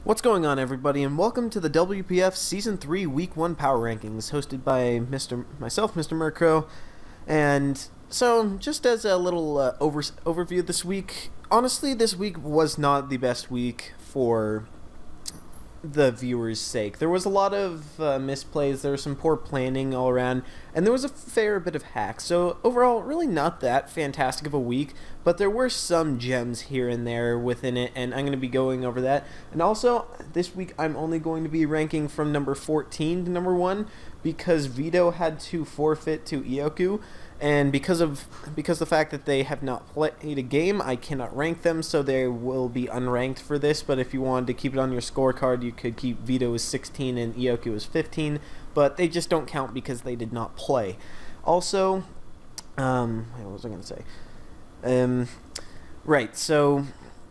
What's going on, everybody, and welcome to the WPF Season 3 Week 1 Power Rankings, hosted by myself, Mr. Murkrow. And so, just as a little overview this week, honestly, this week was not the best week for the viewers' sake. There was a lot of misplays, there was some poor planning all around, and there was a fair bit of hacks. So overall, really not that fantastic of a week, but there were some gems here and there within it, and I'm going to be going over that. And also, this week I'm only going to be ranking from number 14 to number 1, because Vito had to forfeit to Ioku, and because the fact that they have not played a game, I cannot rank them, so they will be unranked for this. But if you wanted to keep it on your scorecard, you could keep Vito as 16 and Ioku as 15, but they just don't count because they did not play. Also, what was I going to say? Right, so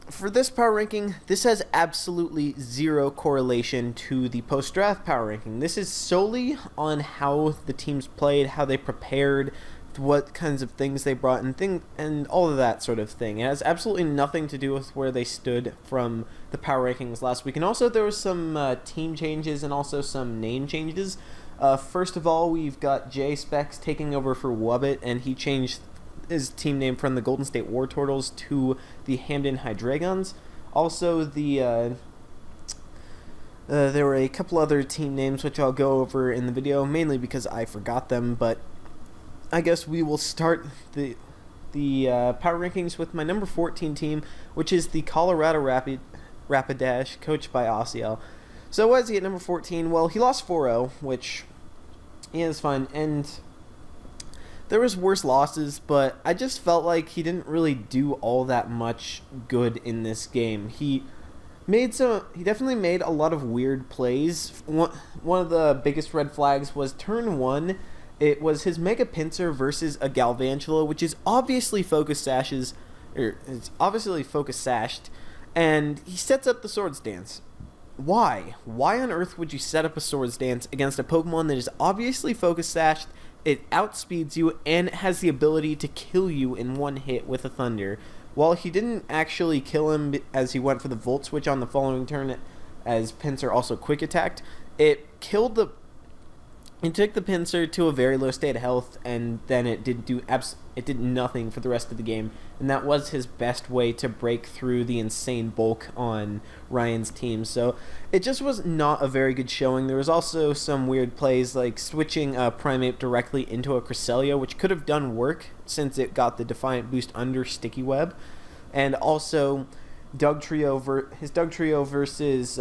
for this power ranking, this has absolutely zero correlation to the post-draft power ranking. This is solely on how the teams played, how they prepared, what kinds of things they brought, and all of that sort of thing. It has absolutely nothing to do with where they stood from the power rankings last week. And also there was some team changes and also some name changes. First of all, we've got Jay Specs taking over for Wubbit, and he changed his team name from the Golden State War Turtles to the Hamden Hydreigons. Also, there were a couple other team names which I'll go over in the video, mainly because I forgot them, but I guess we will start the power rankings with my number 14 team, which is the Colorado Rapidash, coached by Ossiel. So why is he at number 14? Well, he lost 4-0, which is fine, and there was worse losses, but I just felt like he didn't really do all that much good in this game. He definitely made a lot of weird plays. One of the biggest red flags was turn 1. It was his Mega Pinsir versus a Galvantula, which is obviously focus sashed, and he sets up the Swords Dance. Why? Why on earth would you set up a Swords Dance against a Pokemon that is obviously focus sashed, it outspeeds you, and it has the ability to kill you in one hit with a Thunder? While he didn't actually kill him as he went for the Volt Switch on the following turn, as Pinsir also quick attacked, it took the Pinsir to a very low state of health, and then it did nothing for the rest of the game, and that was his best way to break through the insane bulk on Ryan's team. So it just was not a very good showing. There was also some weird plays, like switching a Primeape directly into a Cresselia, which could have done work since it got the Defiant boost under Sticky Web, and also his Dugtrio versus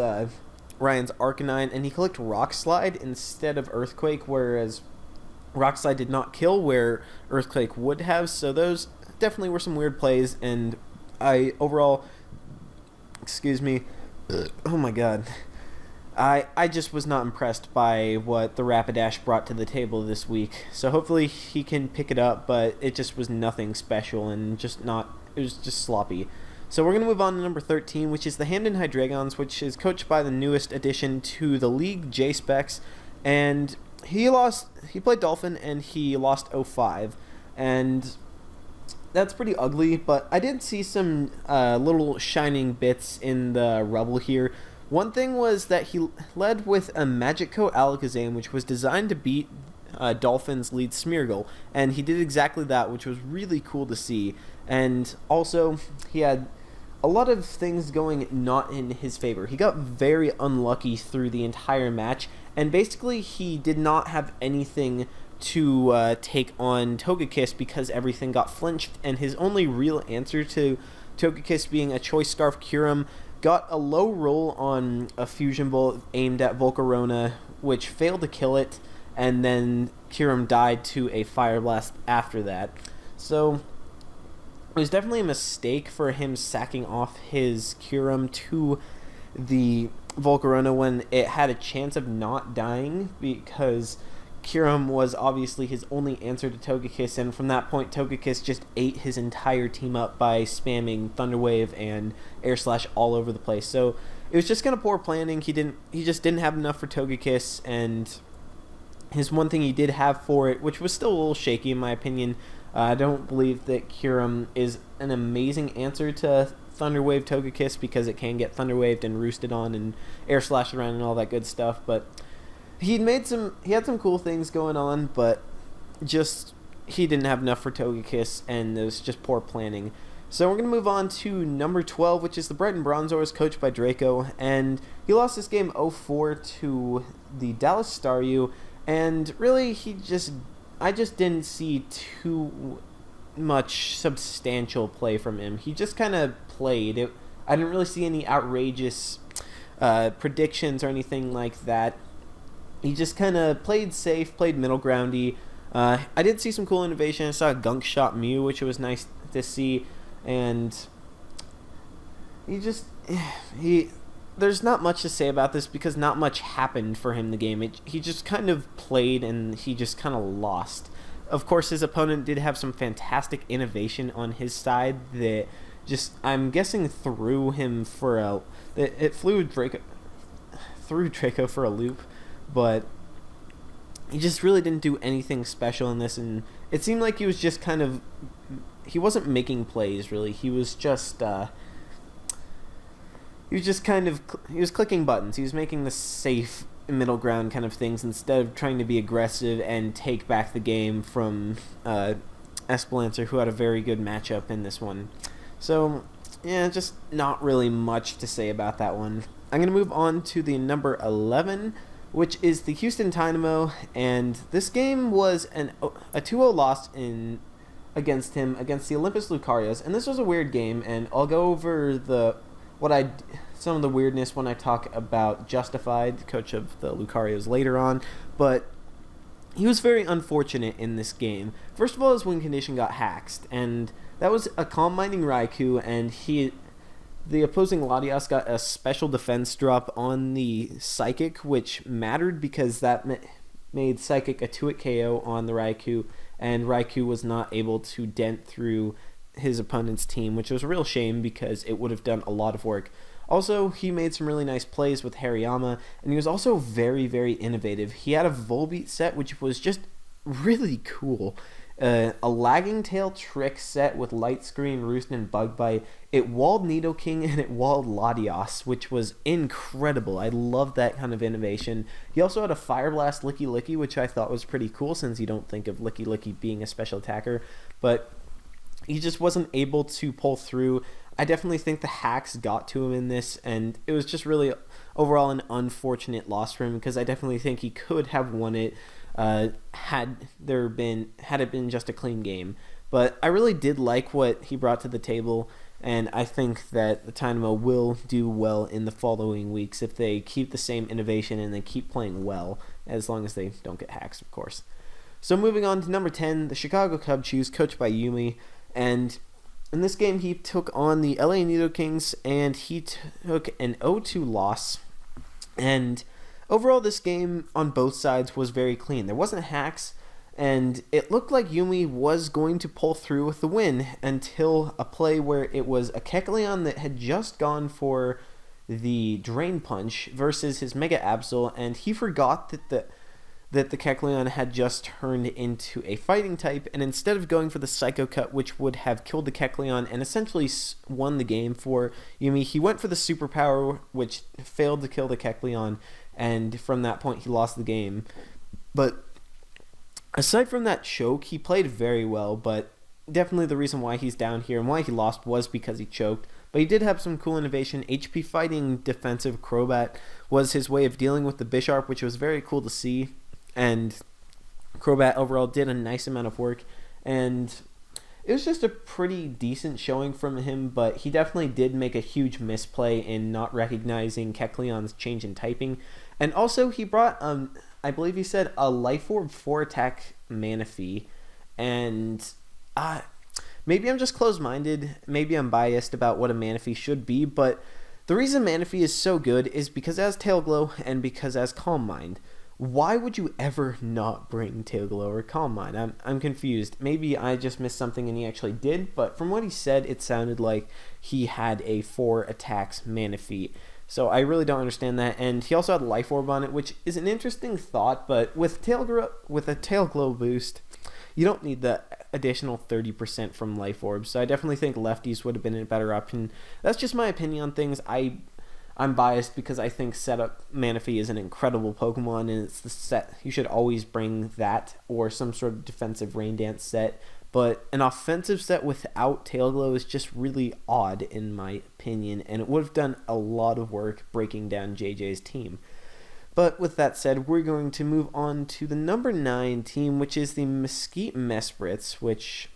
Ryan's Arcanine, and he clicked Rock Slide instead of Earthquake, whereas Rock Slide did not kill where Earthquake would have. So those definitely were some weird plays, and I oh my god, I just was not impressed by what the Rapidash brought to the table this week. So hopefully he can pick it up, but it just was nothing special, and it was just sloppy. So we're going to move on to number 13, which is the Hamden Hydreigons, which is coached by the newest addition to the league, Jay Specs, and he played Dolphin, and he lost 0-5, and that's pretty ugly, but I did see some little shining bits in the rubble here. One thing was that he led with a Magic Coat Alakazam, which was designed to beat Dolphin's lead Smeargle, and he did exactly that, which was really cool to see. And also, he had a lot of things going not in his favor. He got very unlucky through the entire match, and basically he did not have anything to take on Togekiss because everything got flinched, and his only real answer to Togekiss being a Choice Scarf Kyurem got a low roll on a Fusion Bolt aimed at Volcarona, which failed to kill it, and then Kyurem died to a Fire Blast after that. So it was definitely a mistake for him sacking off his Kyurem to the Volcarona when it had a chance of not dying, because Kyurem was obviously his only answer to Togekiss, and from that point Togekiss just ate his entire team up by spamming Thunder Wave and Air Slash all over the place. So it was just kind of poor planning. He just didn't have enough for Togekiss, and his one thing he did have for it, which was still a little shaky in my opinion. I don't believe that Kyurem is an amazing answer to Thunder Wave Togekiss because it can get Thunder Waved and roosted on and air slashed around and all that good stuff. But he had some cool things going on, but just he didn't have enough for Togekiss, and it was just poor planning. So we're going to move on to number 12, which is the Brighton Bronzors, coached by Draco, and he lost this game 0-4 to the Dallas Staryu, and really I just didn't see too much substantial play from him. He just kind of played. I didn't really see any outrageous predictions or anything like that. He just kind of played safe, played middle groundy. I did see some cool innovation. I saw a Gunk Shot Mew, which was nice to see. And there's not much to say about this because not much happened for him in the game. He just kind of played and he just kind of lost. Of course, his opponent did have some fantastic innovation on his side that just, I'm guessing, threw him for it threw Draco for a loop, but he just really didn't do anything special in this, and it seemed like he was just kind of, he wasn't making plays really. He was clicking buttons. He was making the safe middle ground kind of things instead of trying to be aggressive and take back the game from Espelancer, who had a very good matchup in this one. So yeah, just not really much to say about that one. I'm going to move on to the number 11, which is the Houston Dynamo, and this game was a 2-0 loss against the Olympus Lucarios, and this was a weird game, and I'll go over some of the weirdness when I talk about Justified, coach of the Lucarios, later on, but he was very unfortunate in this game. First of all, his win condition got hacked, and that was a Calm Minding Raikou, and the opposing Latias got a special defense drop on the Psychic, which mattered because that made Psychic a 2-hit KO on the Raikou, and Raikou was not able to dent through his opponent's team, which was a real shame because it would have done a lot of work. Also, he made some really nice plays with Hariyama, and he was also very, very innovative. He had a Volbeat set, which was just really cool. A Lagging Tail Trick set with Light Screen, Roost, and Bug Bite. It walled Nidoking and it walled Latias, which was incredible. I love that kind of innovation. He also had a Fire Blast Licky Licky, which I thought was pretty cool since you don't think of Licky Licky being a special attacker, but he just wasn't able to pull through. I definitely think the hacks got to him in this, and it was just really overall an unfortunate loss for him because I definitely think he could have won it had it been just a clean game. But I really did like what he brought to the table, and I think that the Dynamo will do well in the following weeks if they keep the same innovation and they keep playing well, as long as they don't get hacks, of course. So moving on to number 10, the Chicago Cub Chews, coached by Yumi, and in this game he took on the LA Nidokings, and he took an 0-2 loss, and overall, this game on both sides was very clean. There wasn't hacks, and it looked like Yumi was going to pull through with the win until a play where it was a Kecleon that had just gone for the Drain Punch versus his Mega Absol, and he forgot that the Kecleon had just turned into a fighting type, and instead of going for the Psycho Cut, which would have killed the Kecleon and essentially won the game for Yumi, he went for the Superpower, which failed to kill the Kecleon, and from that point he lost the game. But aside from that choke, he played very well, but definitely the reason why he's down here and why he lost was because he choked. But he did have some cool innovation. HP Fighting Defensive Crobat was his way of dealing with the Bisharp, which was very cool to see, and Crobat overall did a nice amount of work, and it was just a pretty decent showing from him, but he definitely did make a huge misplay in not recognizing Kecleon's change in typing. And also, he brought, I believe he said, a Life Orb 4-attack Manaphy, and maybe I'm just closed-minded, maybe I'm biased about what a Manaphy should be, but the reason Manaphy is so good is because it has Tail Glow and because it has Calm Mind. Why would you ever not bring Tail Glow or Calm Mind? I'm confused. Maybe I just missed something and he actually did, but from what he said, it sounded like he had a 4-attacks Manaphy. So I really don't understand that. And he also had Life Orb on it, which is an interesting thought, but with a Tail Glow boost, you don't need the additional 30% from Life Orbs. So I definitely think lefties would have been a better option. That's just my opinion on things. I'm biased because I think setup Manaphy is an incredible Pokemon, and it's the set. You should always bring that or some sort of defensive Rain Dance set. But an offensive set without Tail Glow is just really odd in my opinion, and it would have done a lot of work breaking down JJ's team. But with that said, we're going to move on to the number 9 team, which is the Mesquite Mesprits, which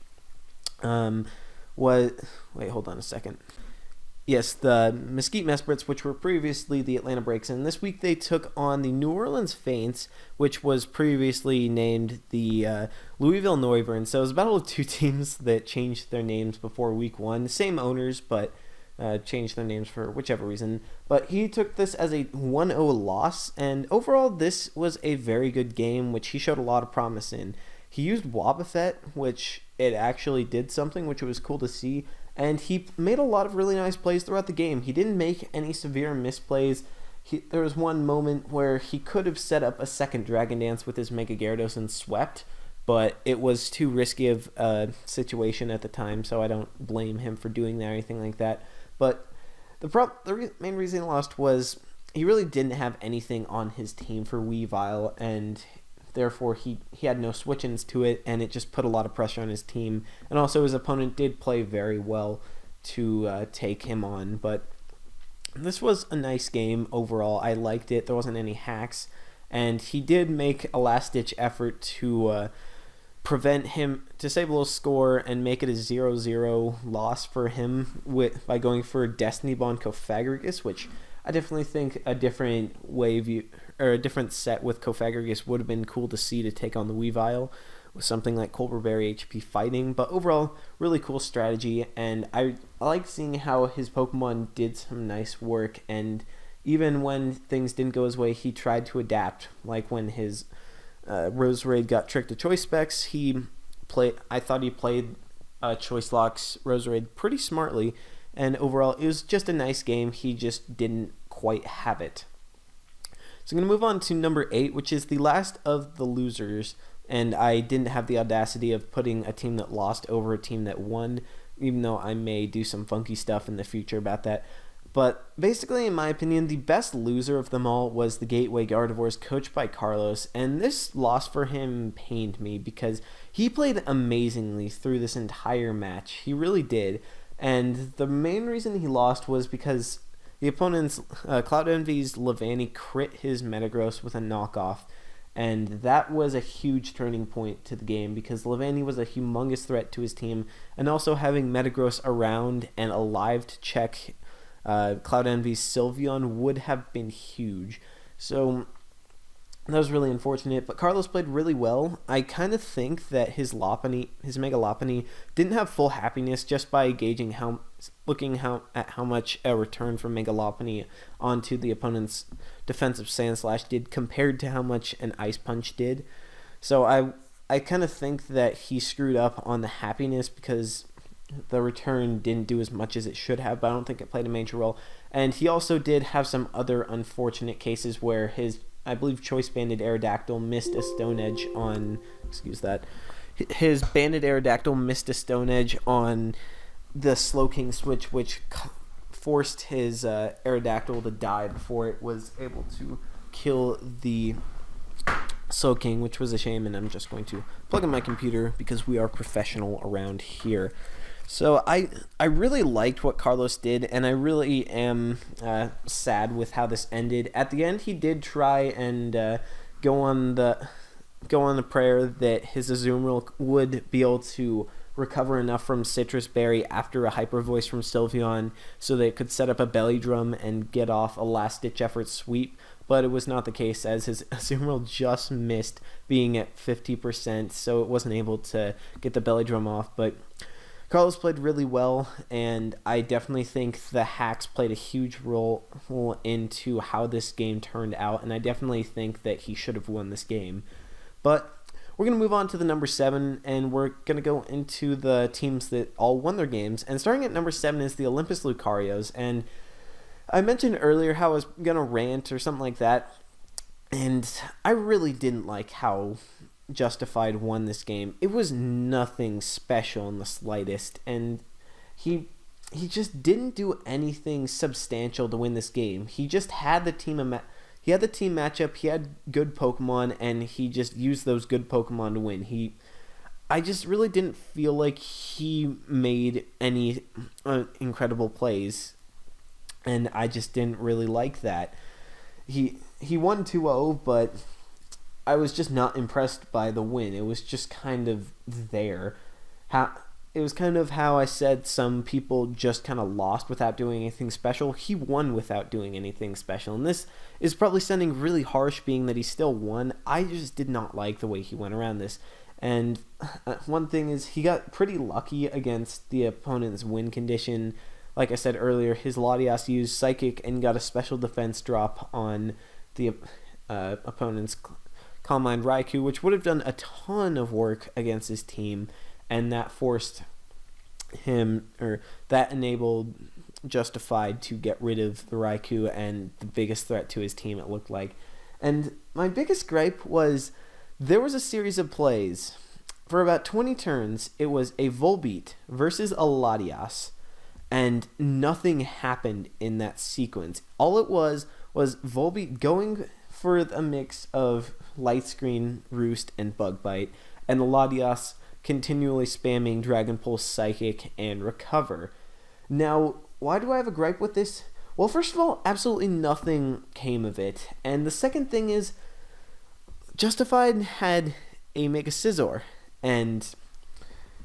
was... Wait, hold on a second. Yes, the Mesquite Mesprits, which were previously the Atlanta Breaks, and this week they took on the New Orleans Faints, which was previously named the Louisville Noivern. So it was a battle of two teams that changed their names before week 1. Same owners, but changed their names for whichever reason. But he took this as a 1-0 loss, and overall this was a very good game, which he showed a lot of promise in. He used Wobbuffet, which it actually did something, which was cool to see. And he made a lot of really nice plays throughout the game. He didn't make any severe misplays. There was one moment where he could have set up a second Dragon Dance with his Mega Gyarados and swept, but it was too risky of a situation at the time, so I don't blame him for doing that or anything like that. But the main reason he lost was he really didn't have anything on his team for Weavile, and therefore he had no switch-ins to it, and it just put a lot of pressure on his team. And also his opponent did play very well to take him on. But this was a nice game overall. I liked it. There wasn't any hacks, and he did make a last-ditch effort to prevent him, to save a little score and make it a 0-0 loss for him by going for Destiny Bond Cofagrigus, which I definitely think a different or a different set with Cofagrigus would have been cool to see to take on the Weavile with something like Colbur Berry HP Fighting. But overall, really cool strategy, and I like seeing how his Pokemon did some nice work, and even when things didn't go his way, he tried to adapt. Like when his Roserade got tricked to Choice Specs, I thought he played Choice Locks Roserade pretty smartly, and overall it was just a nice game. He just didn't quite have it. So I'm going to move on to number 8, which is the last of the losers, and I didn't have the audacity of putting a team that lost over a team that won, even though I may do some funky stuff in the future about that. But basically, in my opinion, the best loser of them all was the Gateway Gardevoirs, coached by Carlos, and this loss for him pained me because he played amazingly through this entire match. He really did, and the main reason he lost was because the opponent's Cloud Envy's Levani crit his Metagross with a knockoff, and that was a huge turning point to the game because Levani was a humongous threat to his team, and also having Metagross around and alive to check Cloud Envy's Sylveon would have been huge. So that was really unfortunate, but Carlos played really well. I kind of think that his Mega Lopunny didn't have full happiness just by gauging looking at how much a return from Mega Lopunny onto the opponent's defensive Sand Slash did compared to how much an Ice Punch did. So I kind of think that he screwed up on the happiness because the return didn't do as much as it should have, but I don't think it played a major role. And he also did have some other unfortunate cases where I believe Choice Banded Aerodactyl missed a Stone Edge on... His Banded Aerodactyl missed a Stone Edge on the Slowking switch, which forced his Aerodactyl to die before it was able to kill the Slowking, which was a shame, and I'm just going to plug in my computer because we are professional around here. So I really liked what Carlos did, and I really am sad with how this ended. At the end, he did try and go on the prayer that his Azumarill would be able to recover enough from Citrus Berry after a Hyper Voice from Sylveon so that it could set up a Belly Drum and get off a last-ditch effort sweep, but it was not the case as his Azumarill just missed being at 50%, so it wasn't able to get the Belly Drum off. But Carlos played really well, and I definitely think the hacks played a huge role into how this game turned out, and I definitely think that he should have won this game. But we're going to move on to the number 7, and we're going to go into the teams that all won their games. And starting at number 7 is the Olympus Lucarios, and I mentioned earlier how I was going to rant or something like that, and I really didn't like how Justified won this game, it was nothing special in the slightest, and he just didn't do anything substantial to win this game. He just had the team matchup, he had good Pokemon, and he just used those good Pokemon to win. I just really didn't feel like he made any incredible plays, and I just didn't really like that. He won 2-0, but I was just not impressed by the win. It was just kind of there. It was kind of how I said some people just kind of lost without doing anything special. He won without doing anything special, and this is probably sounding really harsh being that he still won. I just did not like the way he went around this. And one thing is, he got pretty lucky against the opponent's win condition. Like I said earlier, his Latias used Psychic and got a special defense drop on the opponent's Calm Mind Raikou, which would have done a ton of work against his team, and that forced him, or that enabled Justified to get rid of the Raikou and the biggest threat to his team, it looked like. And my biggest gripe was, there was a series of plays. For about 20 turns, it was a Volbeat versus a Latias, and nothing happened in that sequence. All it was Volbeat going for a mix of Light Screen, Roost, and Bug Bite, and the Latias continually spamming Dragon Pulse, Psychic, and Recover. Now, why do I have a gripe with this? Well, first of all, absolutely nothing came of it. And the second thing is, Justified had a Mega Scizor, and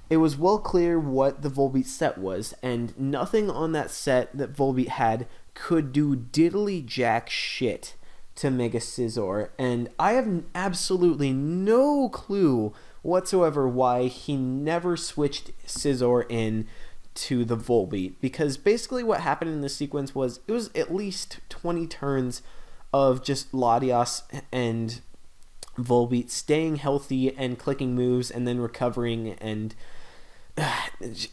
it was well clear what the Volbeat set was, and nothing on that set that Volbeat had could do diddly jack shit to Mega Scizor, and I have absolutely no clue whatsoever why he never switched Scizor in to the Volbeat, because basically what happened in this sequence was, it was at least 20 turns of just Latias and Volbeat staying healthy and clicking moves and then recovering, and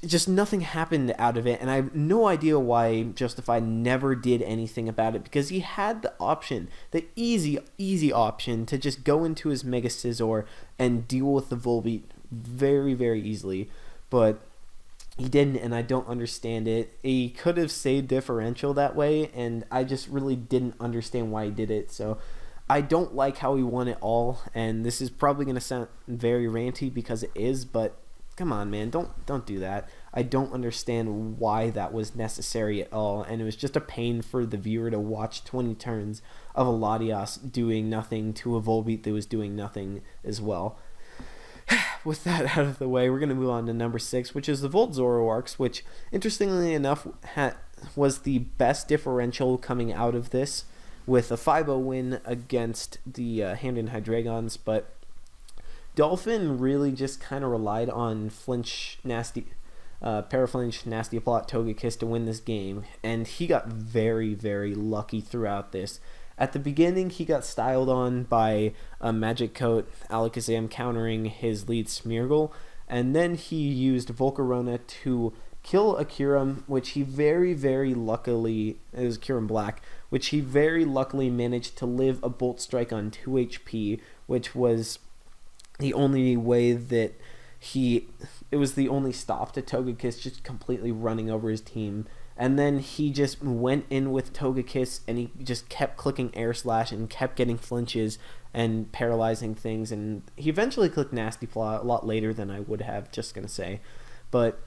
just nothing happened out of it. And I have no idea why Justified never did anything about it, because he had the option, the easy option, to just go into his Mega Scizor and deal with the Volbeat very, very easily, but he didn't, and I don't understand it. He could have saved differential that way, and I just really didn't understand why he did it. So I don't like how he won it all, and this is probably going to sound very ranty because it is, but come on, man, don't do that. I don't understand why that was necessary at all, and it was just a pain for the viewer to watch 20 turns of a Latias doing nothing to a Volbeat that was doing nothing as well. With that out of the way, we're going to move on to number 6, which is the Volt Zoroarks, which, interestingly enough, was the best differential coming out of this, with a 5-0 win against the Hamden Hydreigons, but Dolphin really just kind of relied on Paraflinch, Nasty Plot, Togekiss to win this game, and he got very, very lucky throughout this. At the beginning, he got styled on by a Magic Coat, Alakazam countering his lead Smeargle, and then he used Volcarona to kill a Kyurem, which he very, very luckily, it was Kyurem Black, which he very luckily managed to live a Bolt Strike on 2 HP, which was the only way that it was the only stop to Togekiss just completely running over his team. And then he just went in with Togekiss, and he just kept clicking Air Slash and kept getting flinches and paralyzing things, and he eventually clicked Nasty Plot a lot later than I would have, just gonna say. But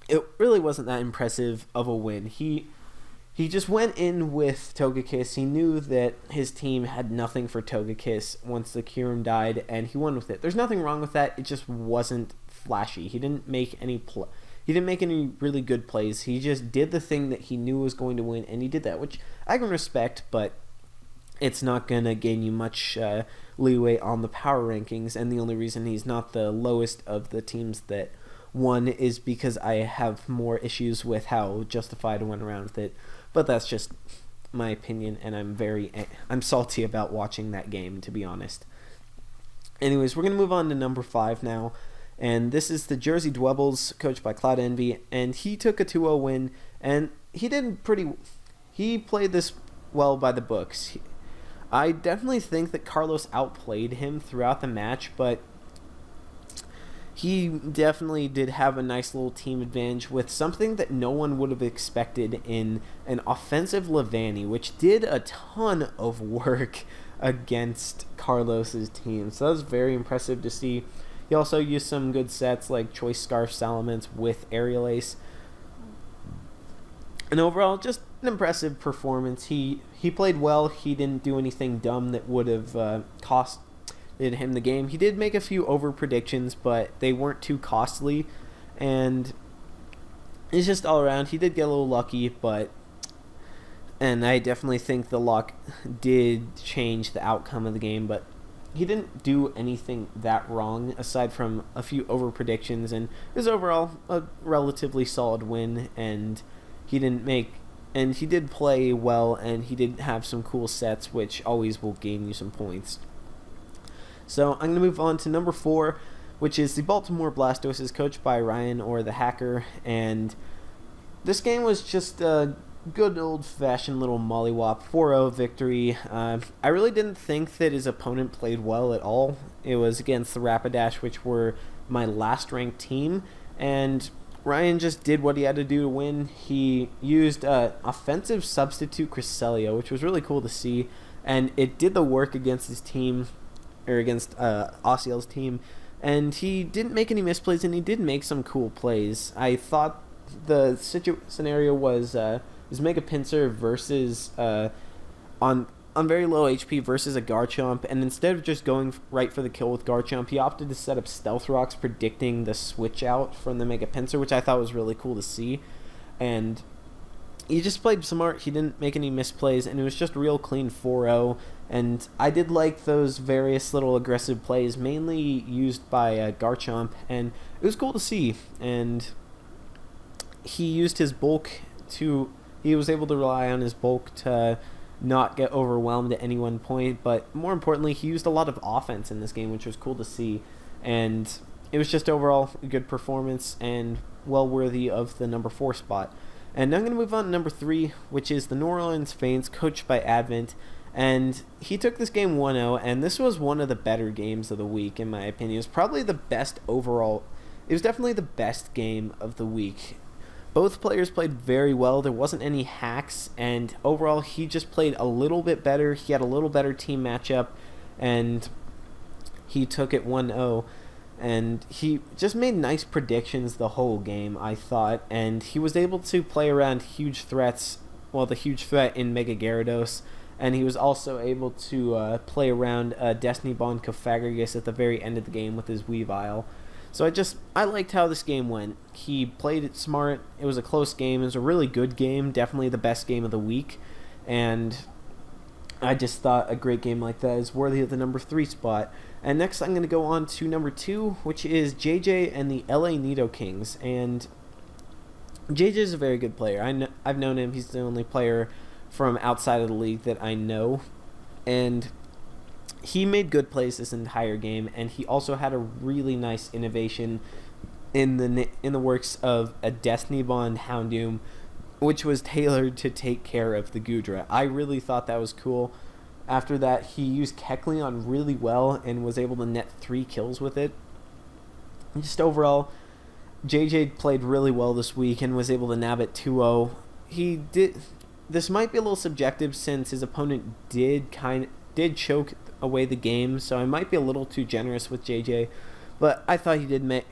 it really wasn't that impressive of a win. He just went in with Togekiss. He knew that his team had nothing for Togekiss once the Kyurem died, and he won with it. There's nothing wrong with that. It just wasn't flashy. He didn't make any really good plays. He just did the thing that he knew was going to win, and he did that, which I can respect, but it's not going to gain you much leeway on the power rankings, and the only reason he's not the lowest of the teams that won is because I have more issues with how Justified went around with it. But that's just my opinion, and I'm salty about watching that game, to be honest. Anyways, we're going to move on to number 5 now, and this is the Jersey Dwebbles, coached by Cloud Envy, and he took a 2-0 win, and he played this well by the books. I definitely think that Carlos outplayed him throughout the match, but he definitely did have a nice little team advantage with something that no one would have expected in an offensive Levani, which did a ton of work against Carlos's team. So that was very impressive to see. He also used some good sets like Choice Scarf Salamence with Aerial Ace. And overall, just an impressive performance. He played well. He didn't do anything dumb that would have costed him the game. He did make a few over predictions, but they weren't too costly. And it's just all around. He did get a little lucky, and I definitely think the luck did change the outcome of the game, but he didn't do anything that wrong aside from a few over predictions, and it was overall a relatively solid win. And he did play well, and he did have some cool sets, which always will gain you some points. So I'm going to move on to number 4, which is the Baltimore Blast, coached by Ryan, or the Hacker. And this game was just a good old-fashioned little mollywop 4-0 victory. I really didn't think that his opponent played well at all. It was against the Rapidash, which were my last-ranked team, and Ryan just did what he had to do to win. He used offensive substitute Cresselia, which was really cool to see, and it did the work against his team, or against Osiel's team, and he didn't make any misplays, and he did make some cool plays. I thought the scenario was Mega Pinsir versus on very low HP versus a Garchomp, and instead of just going right for the kill with Garchomp, he opted to set up Stealth Rocks, predicting the switch out from the Mega Pinsir, which I thought was really cool to see. And he just played smart. He didn't make any misplays, and it was just a real clean 4-0. And I did like those various little aggressive plays, mainly used by Garchomp, and it was cool to see. And he used his bulk he was able to rely on his bulk to not get overwhelmed at any one point, but more importantly, he used a lot of offense in this game, which was cool to see. And it was just overall a good performance and well worthy of the number 4 spot. And now I'm going to move on to number 3, which is the New Orleans Fanes, coached by Advent. And he took this game 1-0, and this was one of the better games of the week, in my opinion. It was probably the best overall. It was definitely the best game of the week. Both players played very well. There wasn't any hacks, and overall he just played a little bit better. He had a little better team matchup, and he took it 1-0. And he just made nice predictions the whole game, I thought, and he was able to play around huge threats, the huge threat in Mega Gyarados, and he was also able to play around Destiny Bond Cofagrigus at the very end of the game with his Weavile. So I liked how this game went. He played it smart. It was a close game. It was a really good game, definitely the best game of the week, and I just thought a great game like that is worthy of the number 3 spot. And next I'm going to go on to number 2, which is JJ and the LA Nidokings. And JJ is a very good player. I've known him. He's the only player from outside of the league that I know. And he made good plays this entire game, and he also had a really nice innovation in the works of a Destiny Bond Houndoom, which was tailored to take care of the Goodra. I really thought that was cool. After that, he used Kecleon really well and was able to net 3 kills with it. And just overall, JJ played really well this week and was able to nab it 2-0. This might be a little subjective since his opponent did choke away the game, so I might be a little too generous with JJ, but I thought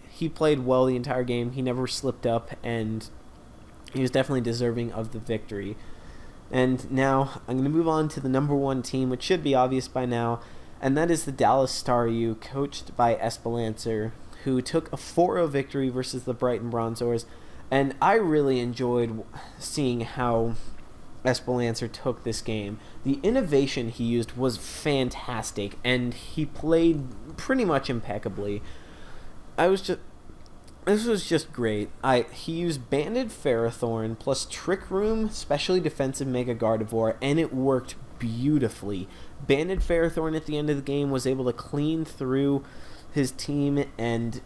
he played well the entire game. He never slipped up, and he was definitely deserving of the victory. And now I'm going to move on to the number 1 team, which should be obvious by now, and that is the Dallas Staryu, coached by Espelancer, who took a 4-0 victory versus the Brighton Bronzors. And I really enjoyed seeing how Espelancer took this game. The innovation he used was fantastic, and he played pretty much impeccably. This was just great. He used Banded Ferrothorn plus Trick Room, specially defensive Mega Gardevoir, and it worked beautifully. Banded Ferrothorn at the end of the game was able to clean through his team, and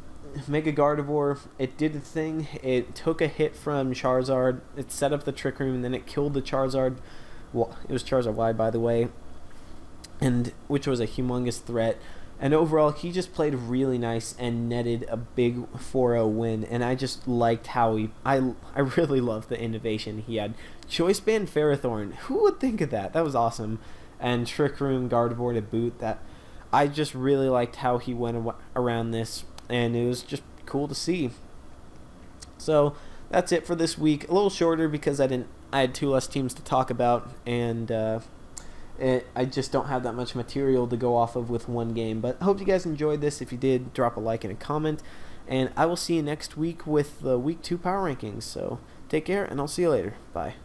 Mega Gardevoir, it did the thing. It took a hit from Charizard, it set up the Trick Room, and then it killed the Charizard. Well, it was Charizard Y, by the way. and which was a humongous threat. And overall, he just played really nice and netted a big 4-0 win. And I just liked how I really loved the innovation he had. Choice Band Ferrothorn. Who would think of that? That was awesome. And Trick Room Gardevoir to boot. That I just really liked how he went around this. And it was just cool to see. So that's it for this week. A little shorter because I had 2 less teams to talk about. And I just don't have that much material to go off of with one game. But I hope you guys enjoyed this. If you did, drop a like and a comment. And I will see you next week with the Week 2 Power Rankings. So take care, and I'll see you later. Bye.